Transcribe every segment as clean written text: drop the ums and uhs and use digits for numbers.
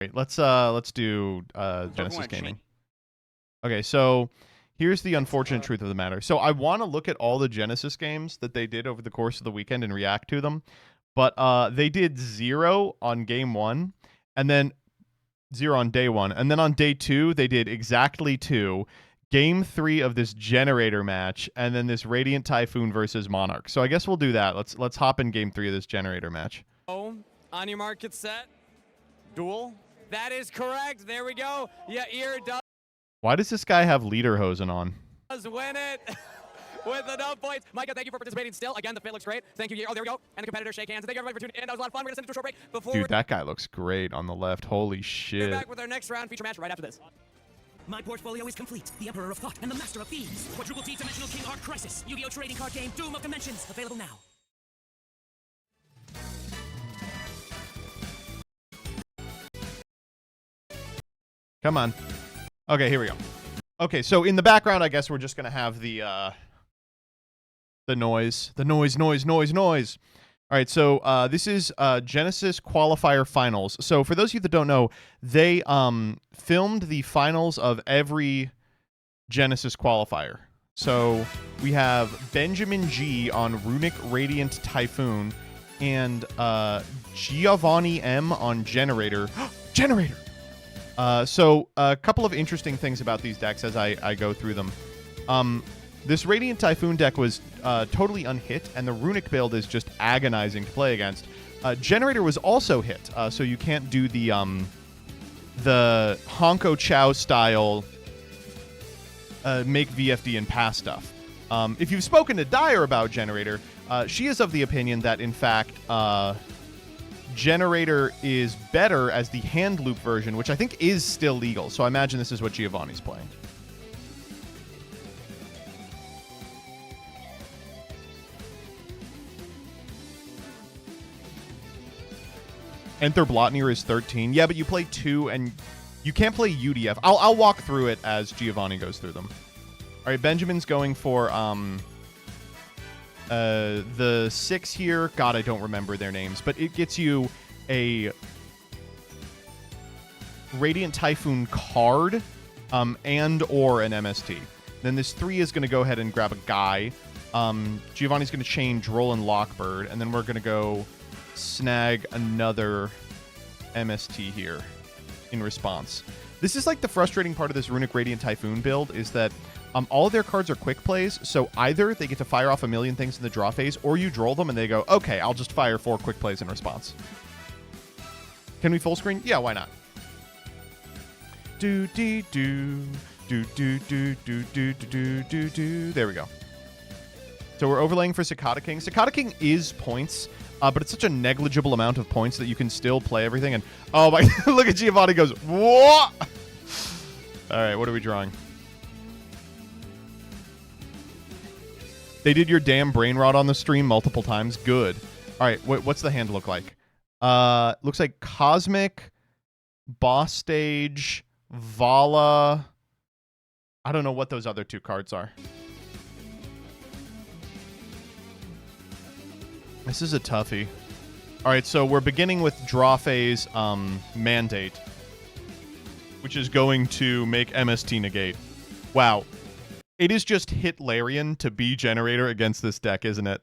Great. Let's do Genesys Gaming. Okay, so here's the unfortunate truth of the matter. So I want to look at all the Genesys games that they did over the course of the weekend and react to them, but they did 0 on game 1, and then 0 on day 1, and then on day 2 they did exactly 2. Game 3 of this generator match, and then this Radiant Typhoon versus Monarch. So I guess we'll do that. Let's hop in game 3 of this generator match. Oh, on your mark, get set. Duel. That is correct. There we go. Yeah, Ear does Why does this guy have Lederhosen on? win it with enough points. Micah, thank you for participating still. Again, the fit looks great. Thank you. Oh, there we go. And the competitors shake hands. And thank you everybody for tuning in. That was a lot of fun. We're going to send it to a short break. Before Dude, that guy looks great on the left. Holy we're shit. back with our next round feature match right after this. My portfolio is complete. The Emperor of Thought and the Master of Thieves. Quadruple T-Dimensional King Art Crisis. Yu-Gi-Oh! Trading Card Game Doom of Dimensions. Available now. Come on. Okay, here we go. Okay, so in the background, I guess we're just gonna have the noise. The noise. All right, so this is Genesys qualifier finals. So for those of you that don't know, they filmed the finals of every Genesys qualifier. So we have Benjamin G on Runic Radiant Typhoon and Giovanni M on Generator. Generator! So a couple of interesting things about these decks as I go through them. This Radiant Typhoon deck was totally unhit, and the Runic build is just agonizing to play against. Generator was also hit, so you can't do the Honko Chow style make VFD and pass stuff. If you've spoken to Dyer about Generator, she is of the opinion that, in fact, Generator is better as the hand loop version, which I think is still legal. So I imagine this is what Giovanni's playing. Enter Blotnir is 13. Yeah, but you play 2 and you can't play UDF. I'll walk through it as Giovanni goes through them. All right, Benjamin's going for the 6 here. God, I don't remember their names, but it gets you a Radiant Typhoon card and or an MST. Then this 3 is going to go ahead and grab a guy. Giovanni's going to chain Droll and Lockbird, and then we're going to go snag another MST here in response. This is like the frustrating part of this Runic Radiant Typhoon build is that all of their cards are quick plays, so either they get to fire off a million things in the draw phase, or you droll them and they go, okay, I'll just fire 4 quick plays in response. Can we full screen? Yeah, why not? There we go. So we're overlaying for Cicada King. Cicada King is points, but it's such a negligible amount of points that you can still play everything. And oh my, look at Giovanni goes, what? All right, what are we drawing? They did your damn brain rot on the stream multiple times. Good. All right, what's the hand look like? Looks like Cosmic, Boss Stage, Vala. I don't know what those other 2 cards are. This is a toughie. All right, so we're beginning with draw phase Mandate, which is going to make MST negate. Wow. It is just Hitlerian to be Generator against this deck, isn't it?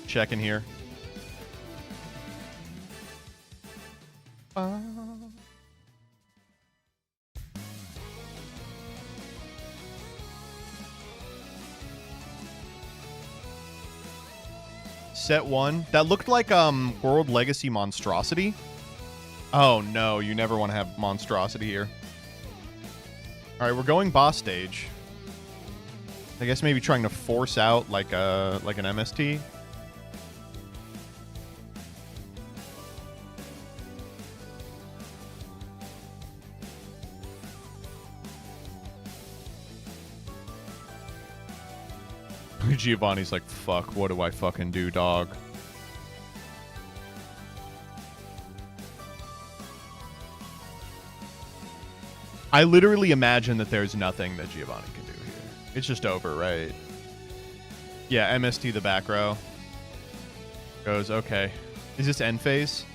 Checking here. Set 1. That looked like World Legacy Monstrosity. Oh no, you never want to have Monstrosity here. All right, we're going Boss Stage. I guess maybe trying to force out like an MST. Giovanni's like, fuck, what do I fucking do, dog? I literally imagine that there's nothing that Giovanni can do here. It's just over, right? Yeah, MST the back row. Goes, okay. Is this end phase?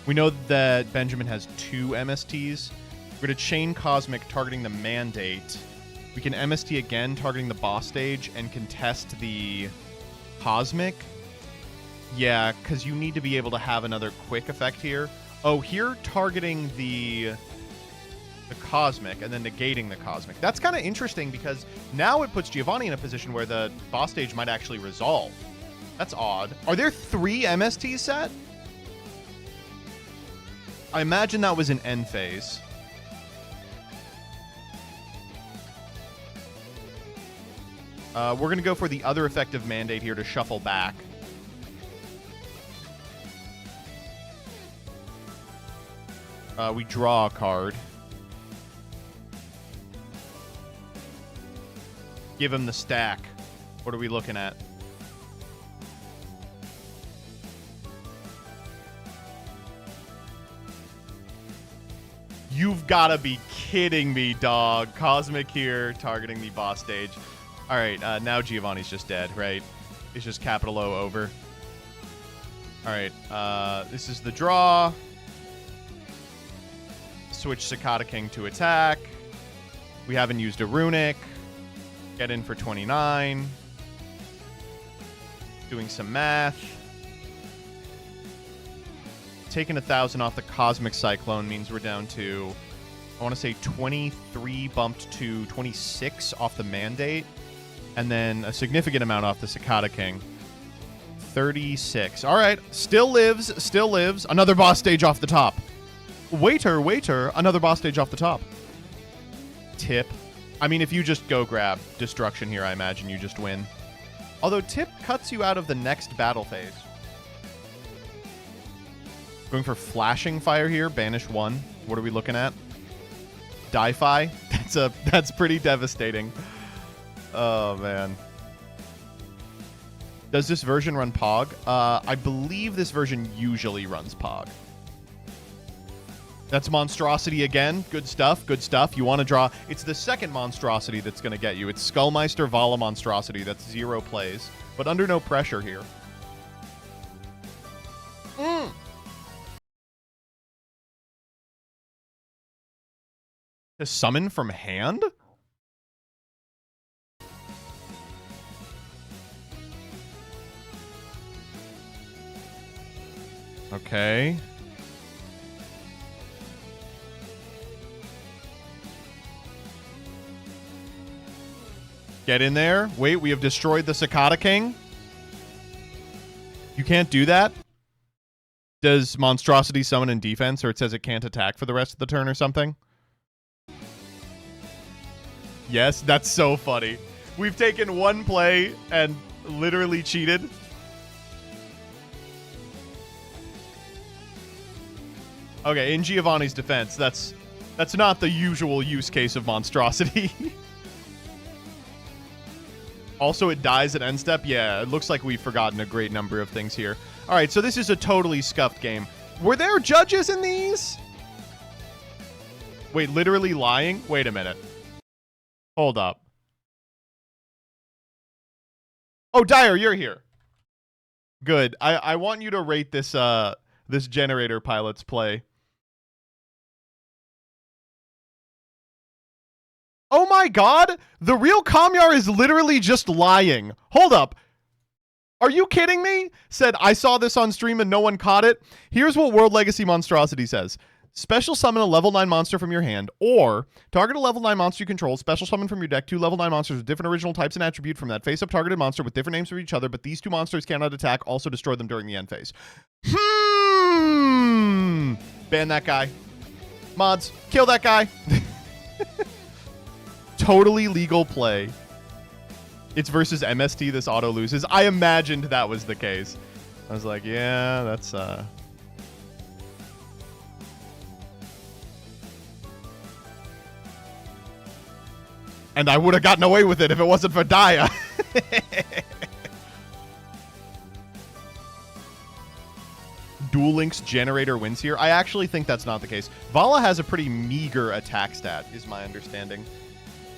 We know that Benjamin has 2 MSTs. We're going to chain Cosmic targeting the Mandate. We can MST again targeting the boss stage and contest the Cosmic. Yeah, because you need to be able to have another quick effect here. Oh, here targeting the Cosmic and then negating the Cosmic. That's kind of interesting because now it puts Giovanni in a position where the boss stage might actually resolve. That's odd. Are there 3 MSTs set? I imagine that was an end phase. We're going to go for the other effective Mandate here to shuffle back. We draw a card. Give him the stack. What are we looking at? You've got to be kidding me, dog. Cosmic here, targeting the boss stage. All right, now Giovanni's just dead, right? It's just capital O over. All right, this is the draw. Switch Cicada King to attack. We haven't used a runic. Get in for 29. Doing some math. Taking 1,000 off the Cosmic Cyclone means we're down to, I want to say 23 bumped to 26 off the Mandate. And then a significant amount off the Cicada King. 36. All right. Still lives. Still lives. Another boss stage off the top. Waiter, waiter. Another boss stage off the top. Tip. I mean, if you just go grab Destruction here, I imagine you just win. Although Tip cuts you out of the next battle phase. Going for Flashing Fire here. Banish 1. What are we looking at? Die-Fi. That's pretty devastating. Oh, man. Does this version run Pog? I believe this version usually runs Pog. That's Monstrosity again. Good stuff. Good stuff. You want to draw. It's the second Monstrosity that's going to get you. It's Skullmeister Vala Monstrosity. That's 0 plays. But under no pressure here. To summon from hand? Okay. Get in there. Wait, we have destroyed the Cicada King. You can't do that? Does Monstrosity summon in defense, or it says it can't attack for the rest of the turn or something? Yes, that's so funny. We've taken one play and literally cheated. Okay, in Giovanni's defense, that's not the usual use case of Monstrosity. Also, it dies at end step. Yeah, it looks like we've forgotten a great number of things here. All right, so this is a totally scuffed game. Were there judges in these? Wait, literally lying? Wait a minute. Hold up. Oh, Dyer, you're here. Good. I want you to rate this this Generator Pilot's play. Oh my god! The real Kamyar is literally just lying. Hold up. Are you kidding me? Said, I saw this on stream and no one caught it. Here's what World Legacy Monstrosity says. Special summon a level 9 monster from your hand, or target a level 9 monster you control, special summon from your deck 2 level 9 monsters with different original types and attribute from that face-up targeted monster with different names for each other, but these 2 monsters cannot attack, also destroy them during the end phase. Ban that guy. Mods, kill that guy. Totally legal play. It's versus MST, this auto loses. I imagined that was the case. I was like, yeah, that's... And I would have gotten away with it if it wasn't for Daya. Duel Links Generator wins here. I actually think that's not the case. Vala has a pretty meager attack stat, is my understanding.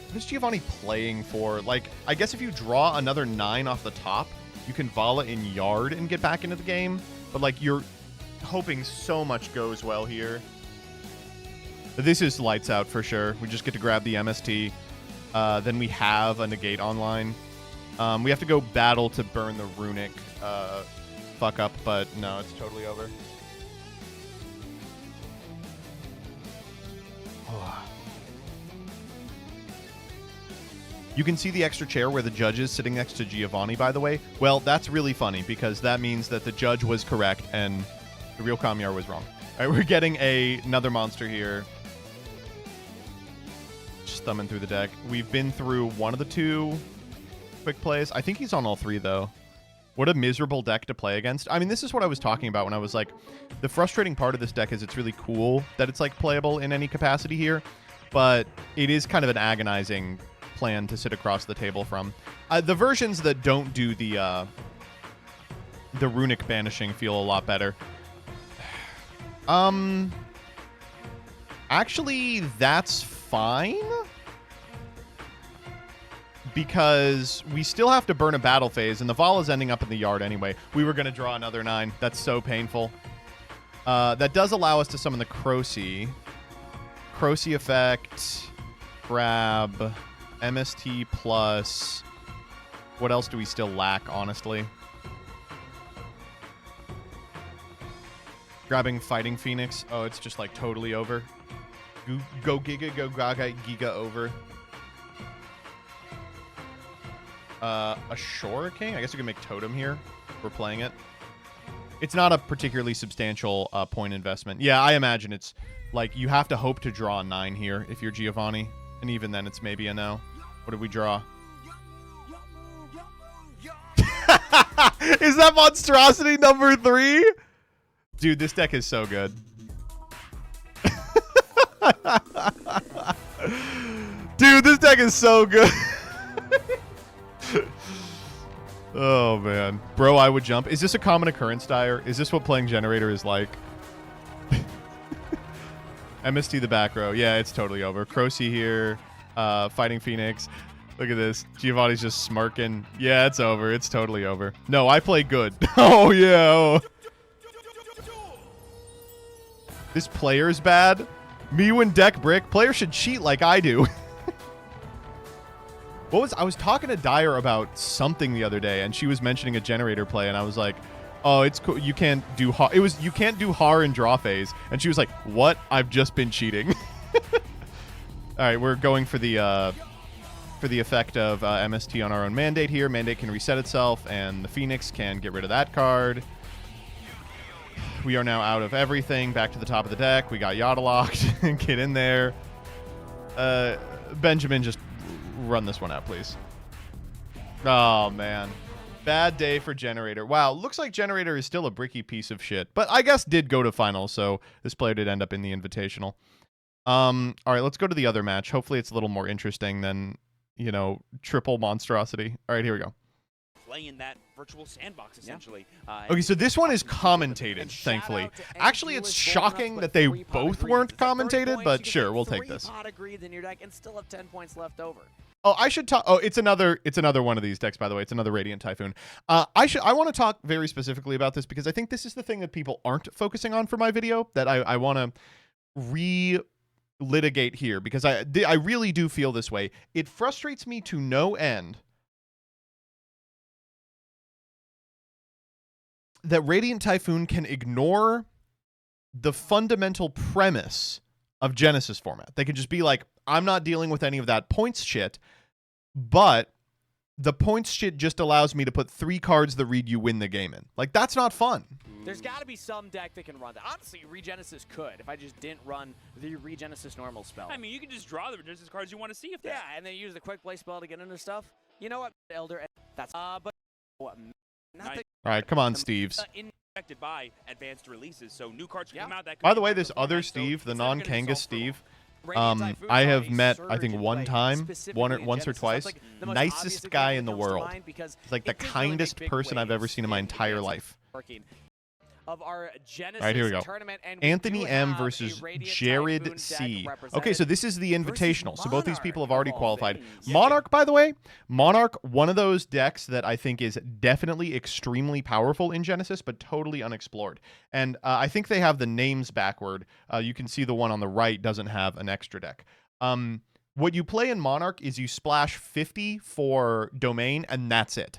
What is Giovanni playing for? Like, I guess if you draw another 9 off the top, you can Vala in Yard and get back into the game. But, like, you're hoping so much goes well here. This is lights out for sure. We just get to grab the MST. Then we have a negate online. We have to go battle to burn the runic fuck up, but no, it's totally over. You can see the extra chair where the judge is sitting next to Giovanni, by the way. Well, that's really funny because that means that the judge was correct and the real Kamiar was wrong. All right, we're getting another monster here. Just thumbing through the deck. We've been through one of the 2 quick plays. I think he's on all 3, though. What a miserable deck to play against. I mean, this is what I was talking about when I was like, the frustrating part of this deck is it's really cool that it's like playable in any capacity here, but it is kind of an agonizing plan to sit across the table from. The versions that don't do the runic banishing feel a lot better. Actually, that's fine. Because we still have to burn a battle phase, and the Vala's ending up in the Yard anyway. We were going to draw another 9. That's so painful. That does allow us to summon the Crocy. Crocy effect, grab, MST plus. What else do we still lack, honestly? Grabbing Fighting Phoenix. Oh, it's just like totally over. Go Giga, go Gaga, Giga over. A Shore King? I guess we can make Totem here. We're playing it. It's not a particularly substantial point investment. Yeah, I imagine it's like you have to hope to draw a 9 here if you're Giovanni. And even then, it's maybe a no. What did we draw? Is that monstrosity number 3? Dude, this deck is so good. Dude, this deck is so good. Oh, man. Bro, I would jump. Is this a common occurrence, Dyer? Is this what playing Generator is like? MST the back row. Yeah, it's totally over. Crocy here. Fighting Phoenix. Look at this. Giovanni's just smirking. Yeah, it's over. It's totally over. No, I play good. Oh, yeah. Oh. This player's bad. Me when deck brick. Player should cheat like I do. I was talking to Dyer about something the other day, and she was mentioning a Generator play, and I was like, oh, it's cool. You can't do you can't do Har in draw phase. And she was like, what? I've just been cheating. All right, we're going for the effect of MST on our own Mandate here. Mandate can reset itself, and the Phoenix can get rid of that card. We are now out of everything. Back to the top of the deck. We got Yada locked. Get in there. Benjamin, just run this one out, please. Oh, man. Bad day for Generator. Wow, looks like Generator is still a bricky piece of shit. But I guess did go to finals, so this player did end up in the Invitational. All right, let's go to the other match. Hopefully it's a little more interesting than, you know, triple monstrosity. All right, here we go. Play in that virtual sandbox, essentially. Okay, so this one is commentated, thankfully. Actually, it's shocking that they both weren't commentated, but sure, we'll take this. In your deck and still have 10 points left over. Oh, I should talk. Oh, it's another one of these decks, by the way. It's another Radiant Typhoon. I want to talk very specifically about this because I think this is the thing that people aren't focusing on for my video that I want to re-litigate here because I really do feel this way. It frustrates me to no end that Radiant Typhoon can ignore the fundamental premise of Genesys format. They can just be like, I'm not dealing with any of that points shit, but the points shit just allows me to put 3 cards that read you win the game in. Like, that's not fun. There's got to be some deck that can run that. Honestly, Regenesis could if I just didn't run the Regenesis normal spell. I mean, you can just draw the Regenesis cards you want to see if that. Yeah, and then use the quick play spell to get into stuff. You know what, Elder? That's but what? Not the, All right, come on, Steves. Affected by advanced releases, so new cards can come out that. By the way, this other Steve, the non-Kangas Steve, I have met, I think, one time, once or twice. Nicest guy in the world. He's like the kindest person I've ever seen in my entire life. of our Genesys All right, here we go. tournament. And we Anthony do M have a versus Radiant Jared Typhoon deck C. Okay, represented so this is the invitational. So both these Monarch, people have already of all qualified. things. Monarch, by the way, Monarch, one of those decks that I think is definitely extremely powerful in Genesis, but totally unexplored. And I think they have the names backward. You can see the one on the right doesn't have an extra deck. What you play in Monarch is you splash 50 for domain, and that's it.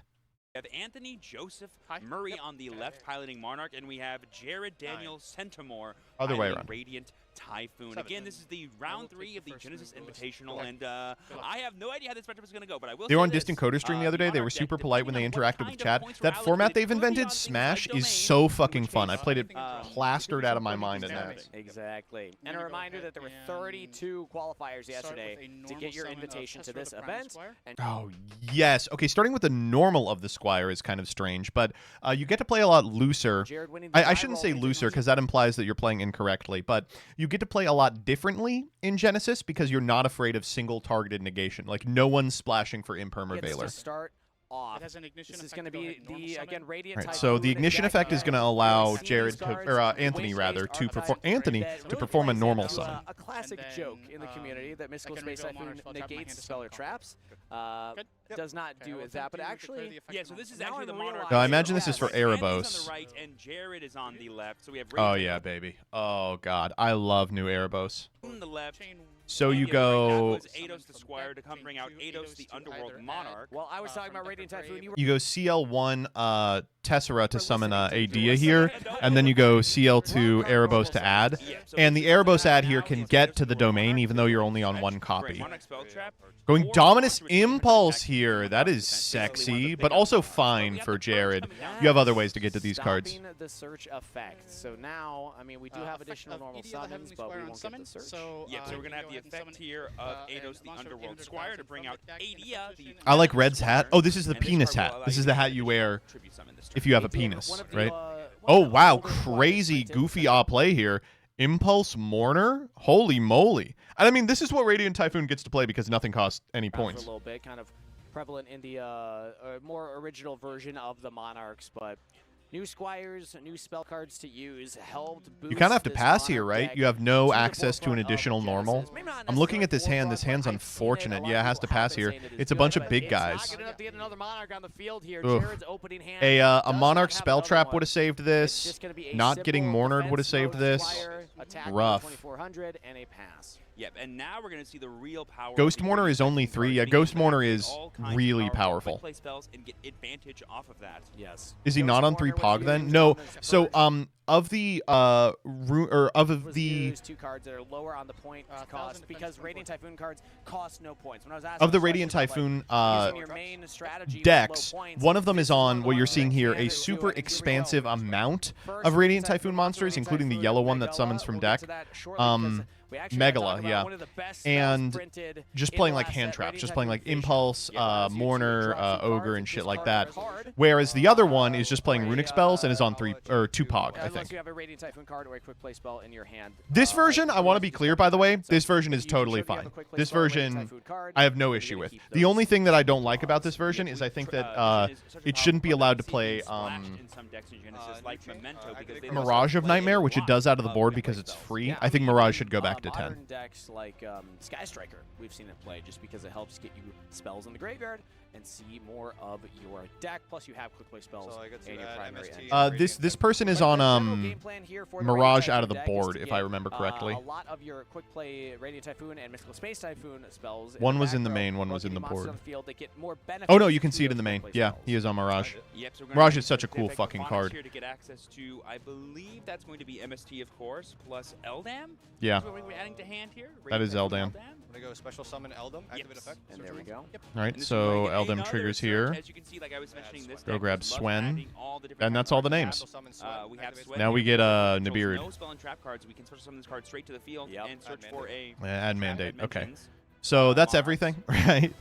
We have Anthony Joseph Murray on the left piloting Monarch, and we have Jared Daniel Centimore Other way piloting around. Radiant Typhoon. Again, this is the round 3 of the Genesis Invitational, and I have no idea how this matchup is going to go, but I will They were say on this, Distant Coder stream the other day. They were Monarch deck, super polite when they depending on what interacted with kind of chat. points were That format allocated, they've could be invented, on things Smash, like is domain, so in fucking which fun. case, I played it uh, plastered out of my mind in that. Exactly. And a reminder that there were 32 qualifiers yesterday to get your invitation to this event. And Oh, yes. Okay, starting with the normal of the Squire is kind of strange, but you get to play a lot looser. Jared winning the I high shouldn't roll say into looser the- because that implies that you're playing incorrectly, but you get to play a lot differently in Genesis because you're not afraid of single targeted negation. Like, no one's splashing for Imperma gets to Veiler. start off. It has an ignition This is effect going to to be go ahead and normal the, summon. again, Radiant Right, Typhoon so the ignition deck effect is going to here. allow YCS Jared to, cards, or Anthony wing-based rather, to perform archetypes Anthony that to really perform a plays normal into summon. A classic And joke then, in the community that Mystical can Space reveal Typhoon Monarch, so I'll tap my hand negates to Speller summon Traps. Good. Does not do that, but actually, Yeah, so this is Now actually I'm the Monarch. realizing- No, I imagine this is for Anthony's on Erebos. the right, and Jared is on the left. So we have Oh, Radiant yeah, baby. Oh, God. I love new Erebos. on the left. So you And go... that was Eidos the Squire to come bring out Eidos the Underworld Monarch. while I was talking about Radiant Typhoon, you were You go CL1 Tessera to summon Adea here, and then you go CL2 Erebos to add. And the Erebos add here can get to the domain even though you're only on one copy. Monarch spell trap. Going Four Dominus monsters with different Impulse attacks. here. That is sexy, but also fine for Jared. You have other ways to get to these cards. stopping the search effect. So now, I mean, we do have additional normal summons, but we won't get the search. Yep, so we're going to have the effect here of Eidos the Underworld Squire to bring out Adea the... I like Red's hat. Oh, this is the And this penis card will hat. allow This you is to the get hat you wear tribute summon this if turn. you have a One penis, of the, right? one Oh, of the wow. older Crazy, printed goofy for play here. Impulse Mourner? Holy moly. And I mean, this is what Radiant Typhoon gets to play because nothing costs any for points. a little bit, kind of prevalent in the more original version of the Monarchs, but new Squires, new spell cards to use, helped boost You kind of have to this pass here, Monarch right? deck You have no to the access to an forefront of additional normal. Genesys. Maybe not I'm looking necessarily at this hand. This forefront, hand's but I've seen it. unfortunate. A lot Yeah, of it has to people have pass been here. saying it is It's a good, bunch of but big it's guys. not good enough to get another Monarch on the field here. Ugh. Jared's opening hand A does Monarch not have Spell another Trap one. would have saved It's this. just gonna be a Not getting simple Mournered would have defense saved mode this. Squire, attack Rough. 2400 and a pass. Yep, and now we're going to see the real power. Ghost of the Mourner Radiant is only Typhoon 3. card, Yeah, being Ghost able to Mourner activate is all kinds of really quick powerful. play spells and get advantage off of that. Yes. Is he Ghost not on Mourner 3 was Pog used then? on No. the So first. of the of Was the used 2 cards that are lower on the point cost because Radiant Typhoon cards cost no points. When I was asking of the this Radiant question, Typhoon using your main strategy with decks, low points, one of them is this on one what you're that seeing here, can a do super it. Here we go. expansive amount First of Radiant Typhoon Typhoon monster, monsters, Radiant including the Typhoon, yellow one Megala. that summons from We'll deck. get to that shortly because we actually gotta talk Megala, about yeah. one of the best And spells printed just in playing the like last hand set, traps, Radiant just playing like Typhoon Vision. Impulse, Allows you to Mourner, drop 2 Ogre, cards and shit discard like a that. card. Whereas the other one is just playing runic spells and is on 3 or 2 Pog, I Unless think. you have a Radiant Typhoon card or a quick play spell in your hand. This version, I want to be clear, by the way, this version is You can totally show you have a fine. quick play This spell, Radiant version, Typhoon card, I have no you're issue gonna with. keep The those only thing that I don't like Pogs. about this version is I think that it shouldn't be allowed to play Mirage of Nightmare, which it does out of the board because it's free. Yeah, I think Mirage should go back to 10. Modern decks like Sky Striker, we've seen it play just because it helps get you spells in the graveyard and see more of your deck. Plus, you have quick play spells So I get to and your add primary MST engine. This person is But on the general game plan here for the Mirage Radiant out of the Typhoon deck is board, to if I get, remember correctly. A lot of your quick play Radiant Typhoon and Mystical Space Typhoon spells. One was back in the row, main, one while was in getting the monsters board. on the field that get more Oh no, you benefits can to see it those in the main. quick play Yeah, spells. he is on Mirage. Yep, so we're Mirage gonna is such a use cool the fucking Phonics card. Here to get access to, I believe that's going to be MST, of course, plus Eldam. Yeah. That's what we're adding to hand here. That is Radiant Eldam. Typhoon I'm gonna go special summon Eldam, activate Yes. effect. And search there we one. go. Yep. All right, And this is so where we get Eldam another triggers search. here. As you can see, like I was mentioning, this Go deck grab just loves Swen. adding all the different And that's all the cards. names. Special summon Swen, We have activate Swen. Now we here. get Controls Nibiru. No spell and trap cards. We can special summon this card straight to the field Yep. and search Add for a Add mandate. Okay. dimensions. So that's Monarchs. everything, right?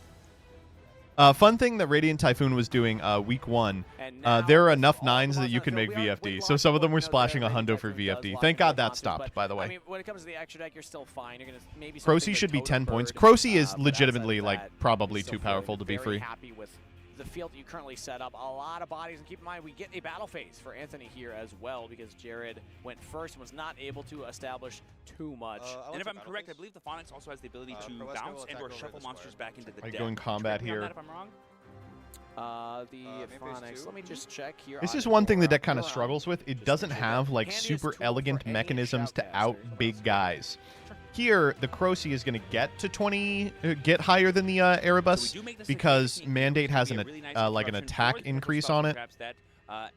Fun thing that Radiant Typhoon was doing week 1. And There are now enough all the 9s that ones you on can the make field, we are VFD. with So some of them were lots of splashing a Radiant hundo for Typhoon does VFD. lots Thank of God that monsters, stopped, but, by the I way. mean, when it comes to the extra deck, you're still fine. You're gonna maybe Crocy something should be to 10 toe points. the Crocy bird, is but outside legitimately of like that, probably still too feeling powerful to be very free. happy with the field that you currently set up. A lot of bodies, and keep in mind we get a battle phase for Anthony here as well because Jared went first and was not able to establish too much. And if I'm correct, I believe the Phonics also has the ability to bounce and or shuffle monsters back into the Like deck. going combat Correct me on here. that if I'm wrong. The main phase Phonics, two. let me just check here. This on is one thing the your deck kind of Quran. struggles with. It Just doesn't make sure have the like handiest super tool for elegant any mechanisms to shoutcaster. out big guys. Here, the Crocy is going to get to 20, get higher than the Erebus So we do make this because 16. Mandate has Be an a really nice like an interruption attack for the increase spells on and it. traps that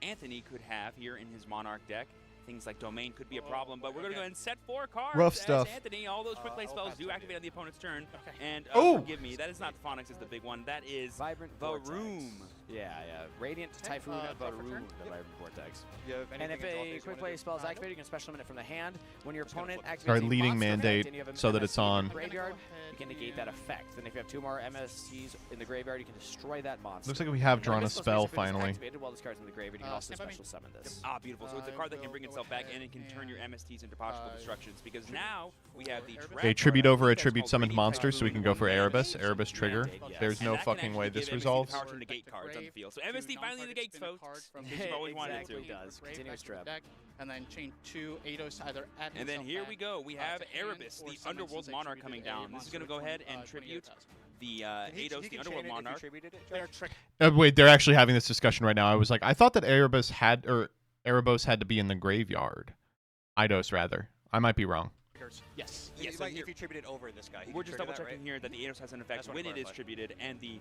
Anthony could have here in his Monarch deck. Things like Domain could be a problem, but we're going to go ahead and set 4 cards. Rough as stuff. Anthony, all those quick play spells do activate on the opponent's turn. And Oh! forgive me, that is not Phonics is the big one. That is Vibrant Varoom. Vortex. Yeah. Radiant Typhoon go for Varoom, turn. the Vibrant Vortex. You have And anything if in draw a phase you quick wanna play do? spell is activated, you can special summon it from the hand. When your opponent activates Start a leading monster effect Mandate and you have an so that MST it's in your on. graveyard, you can negate that effect. Then if you have 2 more MSTs in the graveyard, you can destroy that monster. Looks like we have When drawn a Mystical spell Space Abyss is finally. activated while this card's in the graveyard, you can also stand by me. special summon this. Ah, beautiful. So it's a card that can will bring go itself back and it can ahead turn your and, MSTs into possible destructions. Because now we have the Okay, tribute over a tribute summoned monster, so we can go for Erebus. Erebus trigger. Mandate, yes. There's And no that can fucking way actually this give MST resolves. the power to negate cards on the field. So MST finally negates, folks. In case you've always wanted it to. Exactly. Does. Continuous trap. Deck, and then chain 2 Eidos either add And then himself here back, we go. We have to hand Erebus, or the summon Underworld since I Monarch attributed coming a down. This is monster going to go with, ahead and 28,000. tribute the He Eidos, the can Underworld chain it if you Monarch. tribute it, They're Jack? trick. Wait, they're actually having this discussion right now. I was like, I thought that Erebus had, or Erebos had to be in the graveyard. Eidos, rather. I might be wrong. Yes. Yes, so Like here- if you tributed over this guy. he We're can just trigger double that, checking right? here that the Eidos has an effect That's what when I it is clarified. tributed, and the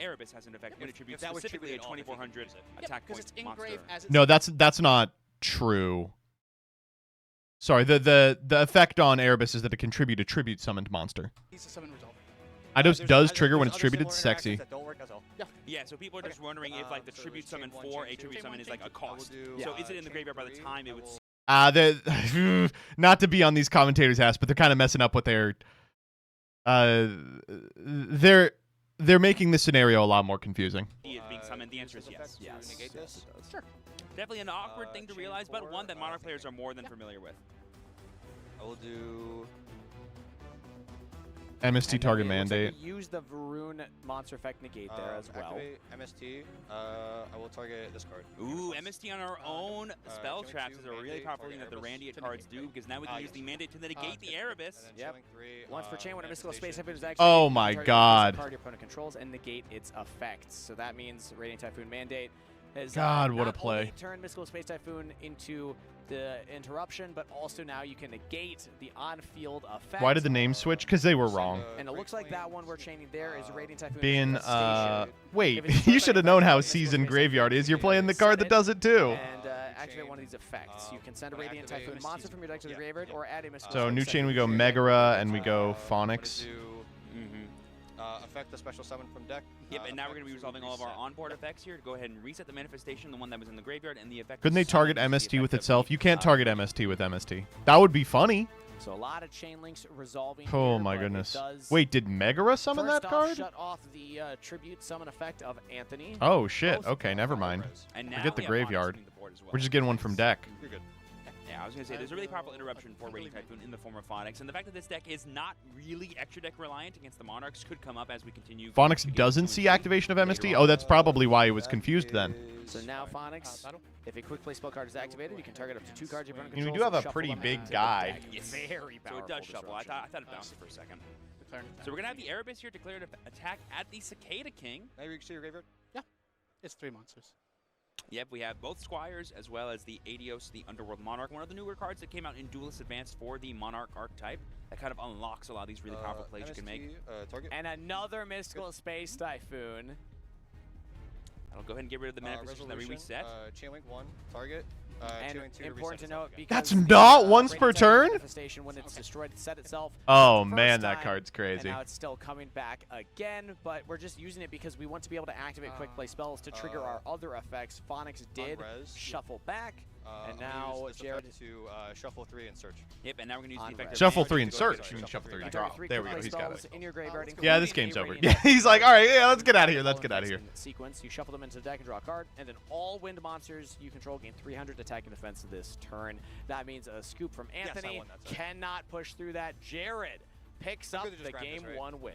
Erebus has an effect when it tributes that was specifically a tributed on, if you 2400 use it. attack Because point it's monster. engraved as it's No, that's not true. Sorry, the effect on Erebus is that it can tribute a tribute summoned monster. He's a summon resolver. Eidos There's does other- trigger when there's it's other tributed. similar Sexy. interactions that don't work as well. Yeah, so people are just wondering if like the So tribute chain summon one, for chain a two. tribute Chain summon one, is like a chain two. cost. do, So is it in the chain graveyard by the 3? time it I would will- Not to be on these commentators' ass, but they're kind of messing up what they're making the scenario a lot more confusing. see it being summoned? The answer is use yes. this effect Yes. to negate Yes, this? it does. Sure. Definitely an awkward thing to chain realize, but 4, one that Monarch I players are think- more than familiar with. I will do. MST And then target it looks like mandate. we use the Varoon monster effect negate there as well. Activate MST. I will target this card. Ooh, MST on our own spell chain traps two, is a really mandate, powerful thing target that the Erebus Randiate to cards negate, do, because now we can use yes. the mandate to negate the Erebus. And then Yep. chain 3, Once per chain, when a mystical space manifestation. is activated, Oh you can my target God. a card your opponent controls and negate its effects. So that means Radiant Typhoon Mandate has God, what a not play. only turned Mystical Space Typhoon into the interruption, but also now you can negate the on-field effect. Why did the name switch? Because they were wrong. And it looks like that one we're chaining there is Radiant Typhoon. Being, Infestation. wait, If it's you just should have like known that, how Mystical Seasoned Space Graveyard is. You're Typhoon, playing the set card that it, does it too. And activate one of these effects. You can send a when I Radiant activate Typhoon MSTs monster from your deck to the yeah, graveyard, yeah. or add a Mystical So Space new chain we Typhoon go to your graveyard. Megara and we go Phonics. Affect the special summon from deck. Yep, and now we're going to be effect resolving all of our reset. onboard effects here to go ahead and reset the manifestation, the one that was in the graveyard, and the effect. Couldn't they is target summoned, the MST with effect of itself? the, You can't target MST with MST. That would be funny. So a lot of chain links resolving. Oh here, my but it goodness. does Wait, did Megara summon first that off card? Shut off the tribute summon effect of Anthony. Oh shit. Both Okay, never mind. And now Forget the we have Phonics graveyard. hitting the board as well. We're just getting one from deck. You're good. Yeah, I was going to say, there's a really powerful interruption for Radiant Typhoon in the form of Phonics, and the fact that this deck is not really extra deck reliant against the Monarchs could come up as we continue. Phonics to get doesn't into see it. activation of MST? Oh, that's probably why he was confused then. So now Phonics, Battle. if a quick play spell card is activated, you can target up to 2 cards your opponent I mean, we controls do have and a shuffle pretty them big into the guy. deck. Yes. Very So powerful. it does shuffle. I disruption. thought it bounced for a second. Declare an attack. So we're going to have the Erebus here declare an attack at the Cicada King. Now you see your graveyard. It's 3 monsters. Yep, we have both Squires as well as the Adios, the Underworld Monarch, one of the newer cards that came out in Duelist Advanced for the Monarch archetype. That kind of unlocks a lot of these really powerful plays you can make. Target. And another Mystical Space Typhoon. I'll go ahead and get rid of the manifestation that we reset. Chainlink 1, target. And Chainlink 2 important to reset note, itself again. because That's the, not once Radiant per Typhoon turn? manifestation, when it's destroyed, it set itself. Oh the first man, that time, card's crazy. And now it's still coming back again, but we're just using it because we want to be able to activate quick play spells to trigger our other effects. Phonics did res. shuffle back, and I'm now gonna use this Jared effect to shuffle 3 and search. Yep, and now we're going to use the On effect red. of Shuffle Mana 3 to and go ahead search. You and mean shuffle 3 and target draw. 3 There we quick go. play He's got it. spells in your graveyard. Yeah, this including game's a over. Radiant Yeah, Typhoon. he's like, all right, yeah, let's get out of here. All Let's get out of here. effects in sequence, you shuffle them into the deck and draw a card, and then all wind monsters you control gain 300 attack and defense this turn. That means a scoop from Yes, I Anthony won that set. cannot push through that. Jared picks I up could've just the grabbed this, game right? 1 win.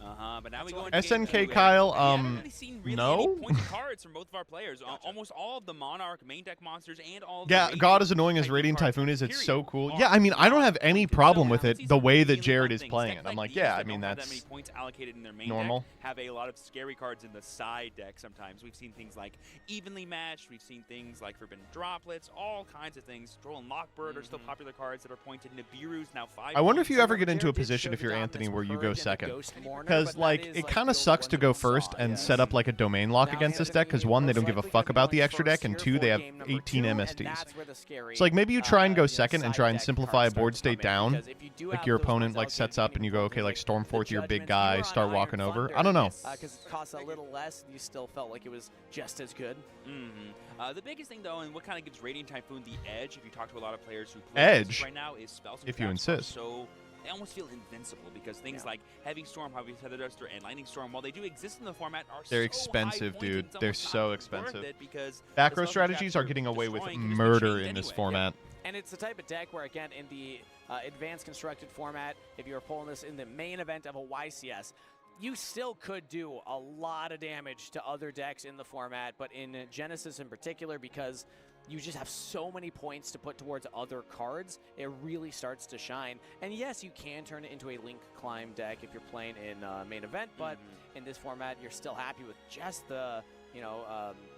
But now we go into SNK game 2, Kyle, and we haven't really seen really no? any pointed cards from both of our players. Almost all of the Monarch main deck monsters and all of Yeah, the God, as annoying as Typhoon Radiant cards, Typhoon is, it's period, so cool. are Yeah, I mean, I don't have any pointed. problem So with we it see the some way that really Jared fun is things. playing it. Decks I'm like, these yeah, I that mean, don't have that many that's points allocated in their main normal. deck have a lot of scary cards in the side deck sometimes. We've seen things like Evenly Matched, we've seen things like Forbidden Droplets, all kinds of things. Troll and Lockbird are still popular cards that are pointed. Nibiru's now 5 I wonder if points. you ever get into a position, if you're Anthony, where you go second. Because, like, it kind of sucks to go first and set up, like, a domain lock against this deck, because, one, they don't give a fuck about the extra deck, and two, they have 18 MSTs. So, like, maybe you try and go second and try and simplify a board state down. Like, your opponent, like, sets up and you go, okay, like, Stormforth, you're a big guy, start walking over. I don't know. Because it costs a little less, you still felt like it was just as good. The biggest thing, though, and what kind of gives Radiant Typhoon the edge, if you talk to a lot of players who play Edge? this right now, is spells and If you traps are insist. so they almost feel invincible because things like Heavy Storm, Heavy Feather Duster, and Lightning Storm, while they do exist in the format, are They're so expensive, high-pointed, dude. it's They're almost so not expensive. worth it because the Backrow spells and strategies traps are getting away with destroying, 'cause it's been murder changed in this anyway. format. And it's the type of deck where, again, in the advanced constructed format, if you were pulling this in the main event of a YCS, you still could do a lot of damage to other decks in the format, but in Genesys in particular, because you just have so many points to put towards other cards, it really starts to shine. And yes, you can turn it into a Link Climb deck if you're playing in main event, but in this format, you're still happy with just the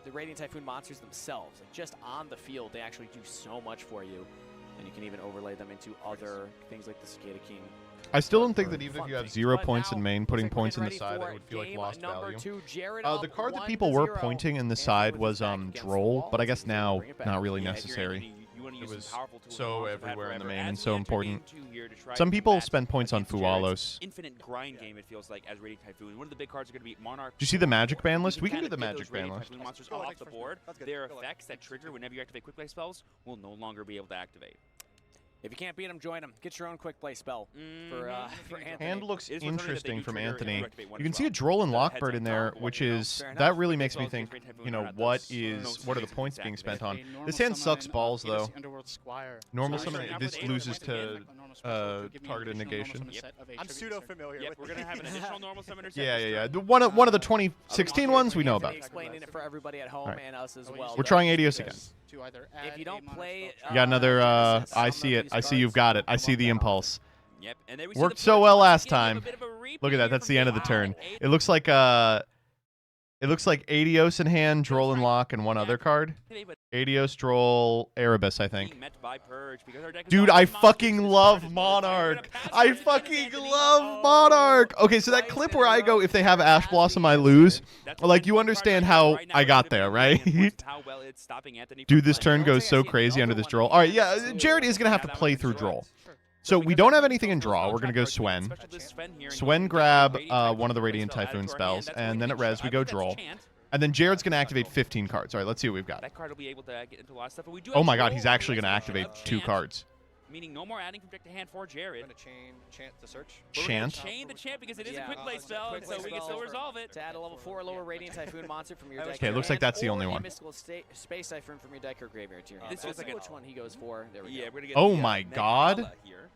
the Radiant Typhoon monsters themselves. Like, just on the field, they actually do so much for you. And you can even overlay them into other things like the Cicada King. I still don't think that even if Fun you have things. 0 But points now, in main, looks putting like we're points in the getting side, ready that would feel like for lost game number value. 2. Jared The up card that 1-0. people were pointing in the Anthony side with was his back against the Droll, wall. but I guess now Bring it back. not really Yeah, if you're necessary. Anthony, you want to use was some powerful tools so that everywhere in the forever. main and As so we enter important. game 2 here to try Some and people combat spend points on against Jared's Fualos. infinite grind game, it feels like, as Radiant Typhoon. One of the big cards are going to be Monarch. Do you see the Magic ban list? You We can do kinda the get Magic those ban Radiant list. Typhoon monsters Go off like the first, board. that's good. Their Go like effects that trigger whenever you activate quick play spells will no longer be able to activate. If you can't beat them, join them. Get your own quick play spell for Anthony. Hand looks It is worth noting that they interesting do from trigger Anthony. and activate one You can as see a well. Droll and So heads Lockbird up in top there, of what which you know. is Fair that enough. really Quick makes play me spells think, against Radiant you know, Typhoon are what not those is what are the physics points being activate. spent on? A normal This hand sucks summon balls of Hades though. Underworld Squire. Normal So summon, you're gonna this have an loses eight to normal special to give me an targeted additional normal negation. summon Yep. set of a I'm trigger pseudo set. familiar Yep, with we're going to have an additional normal summoner set. Yeah, this yeah, yeah. turn. The one of the 2016 ones we know about. Anthony explaining it for everybody at home Alright. and us as So we well. just We're but trying Adios again. To either If add you a don't mana play, spell You got another, Genesis, I some see of it. I these see you've cards got it. I come see up the that impulse. Yep, and there we see Worked the so first well once last again, we have time. a bit of a replay Look at that. here That's from the end of the Wow. turn. It looks like Adios in hand, Droll and Lock, and one other card. Adios, Droll, Erebus, I think. Being met by Purge because our deck is Dude, all I monsters fucking this love turn. Monarch. We're gonna pass I first against fucking Anthony. love Monarch. Okay, so that clip where I go, if they have Ash Blossom, I lose. That's Like, the you fun part understand right how now. I Right got now, there, we're gonna be right? how well it's stopping Anthony Dude, from this playing. turn goes so crazy under this Droll. All right, yeah, Jared is going to have to play through Droll. So we don't have anything in draw. We're going to go Swen. Swen grab one of the Radiant Typhoon spells, and then at res, we go Droll. And then Jared's going to activate 15 cards. All right, let's see what we've got. That card will be able to get into a lot of stuff. But we do Oh have my god, Droll he's on the actually going to list. activate Of 2 Chant, cards. Meaning no more adding from deck to hand for I'm Jared. going to chant to search. But we're gonna Chant. chain the chant because it is a Yeah. quick play spell, Quick so play we can spell still resolve it. to add a level 4 lower Radiant Typhoon monster from your deck. Okay, it looks like that's the or only a one. Mystical Space Siphon from your deck or graveyard to your hand. This So feels let's like see a- which one he goes for. There we Yeah, go. we're gonna get Oh the, my Negala god. here.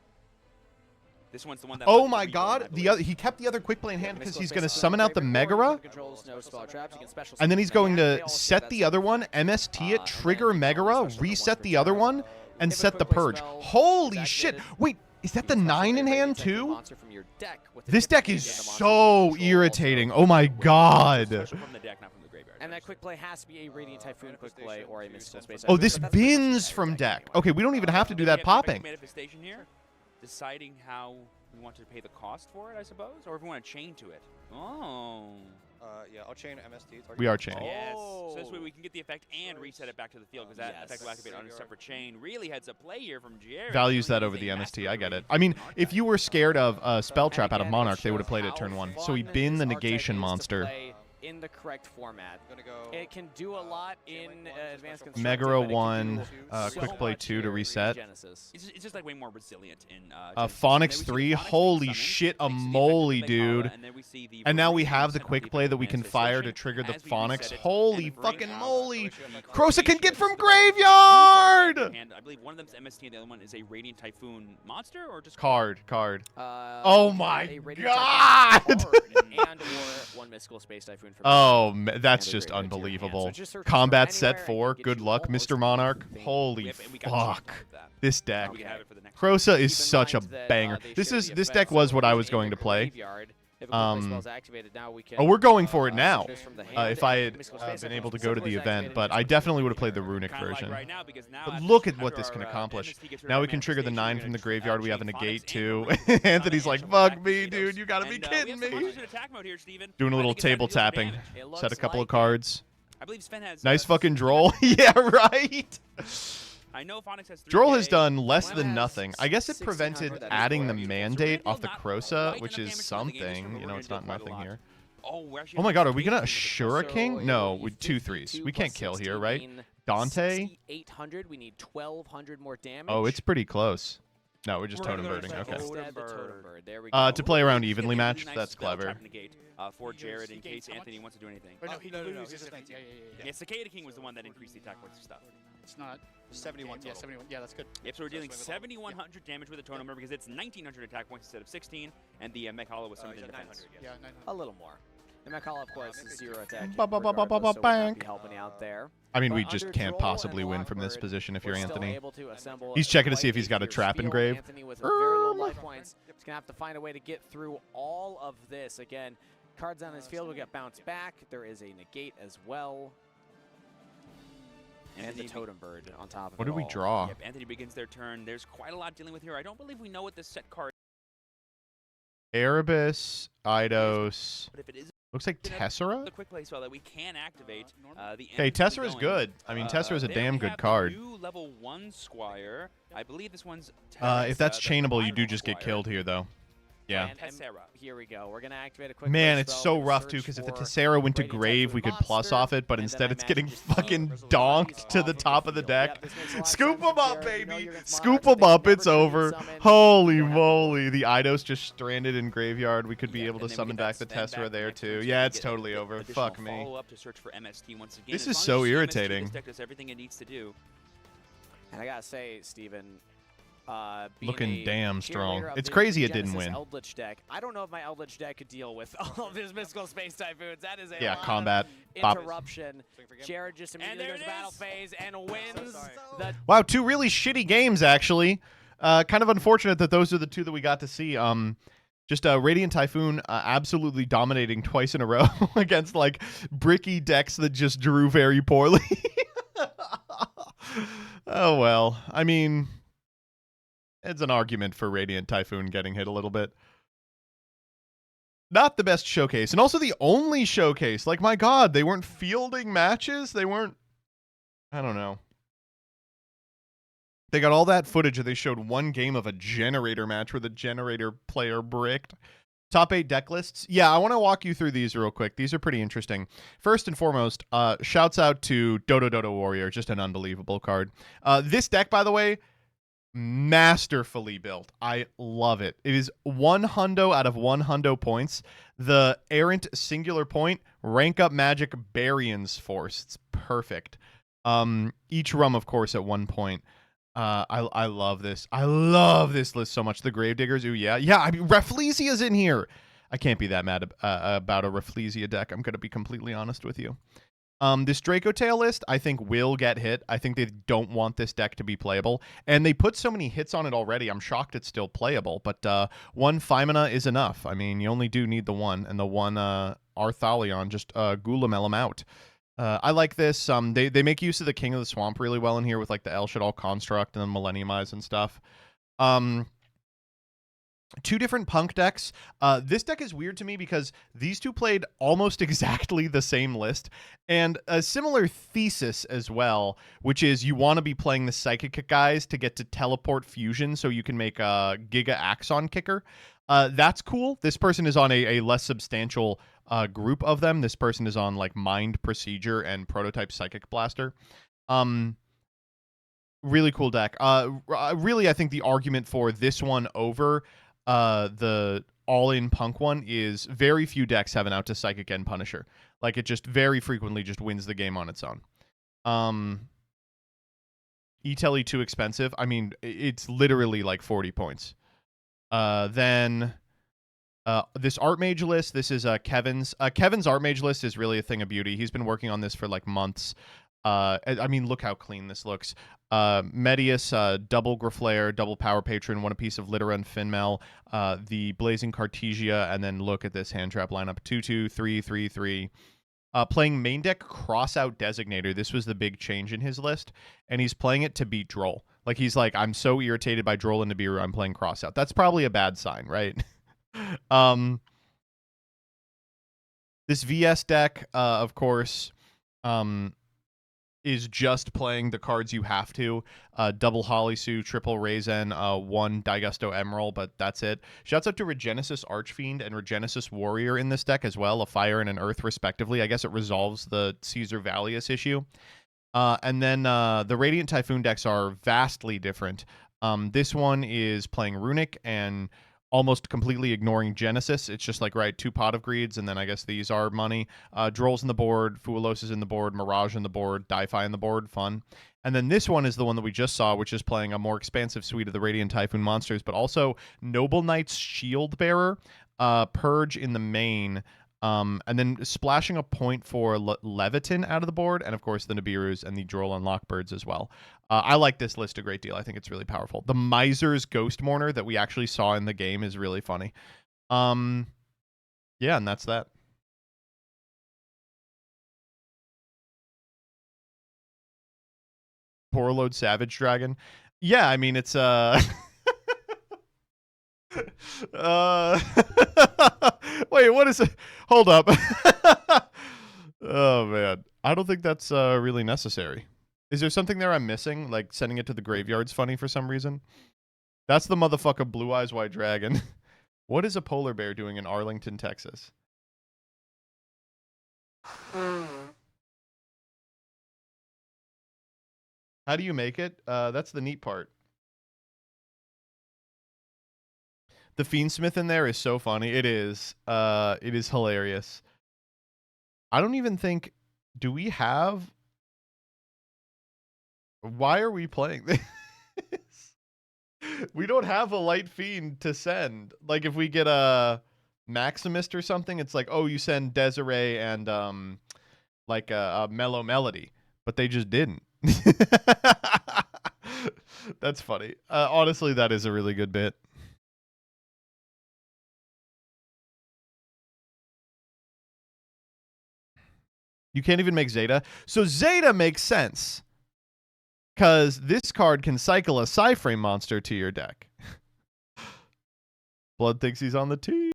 This one's the one that Oh lets my you god, rebuild, I the believe. other, he kept the other quick play in hand because Mystical he's Space going to Siphon summon out the from graveyard, Megara, one controls no spell traps. You can special and then summon he's them. going Yeah, they to all see set that the other one, MST it, and trigger then control Megara, special for reset one the for other turn. one, and If a set the quick play Purge. spell is Holy shit. activated, Wait, is that you the can special 9 in summon a hand Radiant Typhoon too? monster from your deck with a This different deck is name than the monster so you control irritating. also. Oh my god. Special from the deck, not from the graveyard. And that quick play has to be a Radiant Typhoon quick play or a Mystical Space Oh, Siphon, this but that's pretty much bins the from entire deck. anyway. Okay, we don't even have to do that popping. Manifestation here. Deciding how we want to pay the cost for it, I suppose, or if we want to chain to it. Oh. Yeah, I'll chain MST. Target. We are chaining. Yes. So this way Oh. we can get the effect and reset it back to the field because that effect will Yes. activate on a separate chain. Really heads a play here from Jared. Values that He's over a the MST, master I get it. Radiant I mean, Typhoon if you were archetype. scared of a spell And trap out of again, it Monarch, they would have shows played it how turn 1. fun So we bin this the archetype negation is to monster. play in the correct format. Gonna go, It can do a lot in advanced constructed. Megara but it can 1, do so quick play much 2 to here in reset. Genesis. It's just like way more resilient in Genesys. Phonics And then we see 3, the Phonics holy being shit, a summoned, thanks to the moly, effect of the Megala, dude. and then we see the And now we Vermilion have the sent quick the play that effect we of can Mantis fire to Ascension. trigger the As we Phonics. reset it Holy and bring fucking out moly. the Crosa can creation get of from the graveyard! And I believe one of them's MST and the other one is a Radiant Typhoon monster or just Card. Oh my God! And or one mystical space typhoon for Oh, Megara that's and a just graveyard to your hand. unbelievable. So just search for Combat set anywhere and 4, get good you luck, almost Mr. Monarch. anything. Holy Yep, and we got Chant on fuck. top of that. This deck. We can have it for the next Crosa Keep is in such a mind that, banger. they This showed is the this effects deck was of what I pushing was going into to play. graveyard. If a quick play spell's activated, now we can, Oh, we're going for it now. introduce from the hand If I had mystical space been typhoon able to go to the specifically is event, activated but in I this definitely would have played particular the runic Kinda like version. right now, because now But after- look at what after this can our, accomplish. MST gets rid Now of we can Mantis trigger the Station, 9 we're from the gonna graveyard. We have a chain Phonics negate and too. Root with Anthony's Sun like, and fuck Action me, Activators. dude. You gotta be And, we kidding have some me. monsters in attack mode here, Steven. Doing a I little think it's time table to deal some tapping. damage. It Set a looks couple of like it. cards. I believe Sven has Nice fucking droll. Yeah, right. I know Phonics has 3K. Droll has done less Slam than has nothing. I guess it 1600, prevented that is adding the correct. mandate So off the not Crosa, quite which enough is damage to the game, just something. remember You know, we're it's gonna not deal quite a nothing lot. here. Oh, we're actually Oh my god, are we gonna gonna Shura King? No, with 2/3s. We can't kill here, right? Dante? 800. We need 1200 more damage. Oh, it's pretty close. No, we're just We're totem gonna go birding. to Okay. Totem Instead, the Bird. totem bird. There we go. To play around He's evenly gonna get a matched, really nice that's spell clever. trap negate, for Jared in case Anthony wants to do anything. Or no, he no, loses he's his just- thing. Yeah. Yeah, Cicada King was the one that increased the attack points and stuff. It's not 71 Yeah, total. 71. Yeah, that's good. Yep, so we're dealing swing with all- 7,100 damage with the totem because it's 1,900 attack points instead of 16, and the Mech Hollow was summoned he's in at defense. 900, Yeah, yes. 900. A little more. The Mechala, of course, is 0 attack. Ba- ba- ba- ba- ba- regardless, so would not bank. be helping out there. I mean, But we just under can't Droll and possibly win from this Lockbird, position if we're you're still Anthony. able to assemble He's checking to quite see if he's a got a fierce trap field. engraved. Anthony with very low life points. He's going to have to find a way to get through all of this. Again, cards on his field will get bounced back. There is a negate as well. And the totem bird on top of What it did we all. draw? Yep, Anthony begins their turn. There's quite a lot dealing with here. I don't believe we know what this set card Erebus, Eidos. is, but if it is Looks like the Tessera? quick play spell that we can activate, the Okay, End's gonna be Tessera's going. good. I mean, Tessera's a There damn we good have the card. New level 1 Squire. I believe this one's If that's the chainable, you do final just get Squire. killed here, though. Yeah. And Tessera. here we go. We're going to activate a quick Man, play it's spell so to rough, search too, because if the for Tessera went to Radiant grave, Typhoon we could plus monster, off it, but and instead then I it's getting imagine just fucking keep donked to off the of top of the field. deck. Yep, this makes a lot of Scoop sense them for up, Jared. You know baby. you're against Scoop Monarchs, them they up. never It's should be over. summoned. Holy You don't have to moly. The Eidos just stranded in graveyard. We could be Yeah, able to and then we summon get back that the Sven Tessera back there, next too. turn, so Yeah, we it's get totally the over. additional Fuck me. Follow-up to search for MST once again. This As is long so as you see MST, irritating. This deck does everything it needs to do. And I gotta say, Steven, being Looking a damn strong. cheerleader of It's the crazy it didn't Genesys win. Eldritch deck. I don't know if my Eldritch deck could deal with all of his mystical space typhoons. That is a Yeah, lot combat. of Bop. interruption. Swing for game. Jared just immediately there goes it battle is. phase and wins the Wow, 2 really shitty games, actually. Kind of unfortunate that those are the 2 that we got to see. Just Radiant Typhoon absolutely dominating twice in a row against, like, bricky decks that just drew very poorly. Oh, well. I mean, it's an argument for Radiant Typhoon getting hit a little bit. Not the best showcase. And also the only showcase. Like, my God, they weren't fielding matches. They weren't... I don't know. They got all that footage and they showed one game of a generator match where the generator player bricked. Top 8 deck lists. Yeah, I want to walk you through these real quick. These are pretty interesting. First and foremost, shouts out to Dodo Warrior. Just an unbelievable card. This deck, by the way, masterfully built. I love it. It is 1 hundo out of 1 hundo points. The errant singular point, rank up magic Barion's Force. It's perfect. Each rum, of course, at 1 point. I love this. I love this list so much. The Gravediggers, ooh, yeah. Yeah, I mean, Rafflesia's in here. I can't be that mad about a Rafflesia deck. I'm going to be completely honest with you. This Draco Tail list, I think, will get hit. I think they don't want this deck to be playable. And they put so many hits on it already, I'm shocked it's still playable. But 1 Feimina is enough. I mean, you only do need the 1. And the 1 Arthalion, just Gulamel him out. I like this. They make use of the King of the Swamp really well in here with, like, the El Shaddai Construct and then Millenniumize and stuff. 2 different Punk decks. This deck is weird to me because these 2 played almost exactly the same list. And a similar thesis as well, which is you want to be playing the Psychic guys to get to Teleport Fusion so you can make a Giga Axon Kicker. That's cool. This person is on a less substantial group of them. This person is on like Mind Procedure and Prototype Psychic Blaster. Really cool deck. Really, I think the argument for this one over the all-in Punk one is very few decks have an out to Psychic and Punisher. Like, it just very frequently just wins the game on its own. E-Telly too expensive. I mean, it's literally like 40 points. Then this Art Mage list, this is Kevin's. Kevin's Art Mage list is really a thing of beauty. He's been working on this for like months. I mean, look how clean this looks. Medius, double Graflair, double Power Patron, one a piece of Littera and Finmel, the Blazing Cartesia, and then look at this hand trap lineup: 2/2, 3/3, 3. Playing main deck Crossout Designator. This was the big change in his list, and he's playing it to beat Droll. Like, he's like, I'm so irritated by Droll and Nibiru, I'm playing Crossout. That's probably a bad sign, right? This VS deck, of course, is just playing the cards you have to. Double Holisu, triple Raizen, one Daigusto Emerald, but that's it. Shouts out to Regenesis Archfiend and Regenesis Warrior in this deck as well, a fire and an earth respectively. I guess it resolves the Caesar Valius issue. And then the Radiant Typhoon decks are vastly different. This one is playing Runic and almost completely ignoring Genesys. It's just like, right, 2 Pot of Greeds, and then I guess these are money. Droll's in the board, Fuelos is in the board, Mirage in the board, Di-Fi in the board, fun. And then this one is the one that we just saw, which is playing a more expansive suite of the Radiant Typhoon monsters, but also Noble Knight's Shield Bearer, Purge in the main, and then splashing a point for Levitin out of the board, and of course the Nibirus and the Droll and Lockbirds as well. I like this list a great deal. I think it's really powerful. The Miser's Ghost Mourner that we actually saw in the game is really funny. Yeah, and that's that. Porload Savage Dragon. Yeah, I mean, it's wait, what is it? Hold up. Oh man, I don't think that's really necessary. Is there something there I'm missing? Like sending it to the graveyard's funny for some reason? That's the motherfucker Blue Eyes White Dragon. What is a polar bear doing in Arlington, Texas? How do you make it? That's the neat part. The Fiendsmith in there is so funny. It is hilarious. I don't even think... Do we have... Why are we playing this? We don't have a Light Fiend to send. Like, if we get a Maximist or something, it's like, oh, you send Desiree and, like, a Mellow Melody. But they just didn't. That's funny. Honestly, that is a really good bit. You can't even make Zeta. So Zeta makes sense. Because this card can cycle a Psyframe monster to your deck. Blood thinks he's on the team.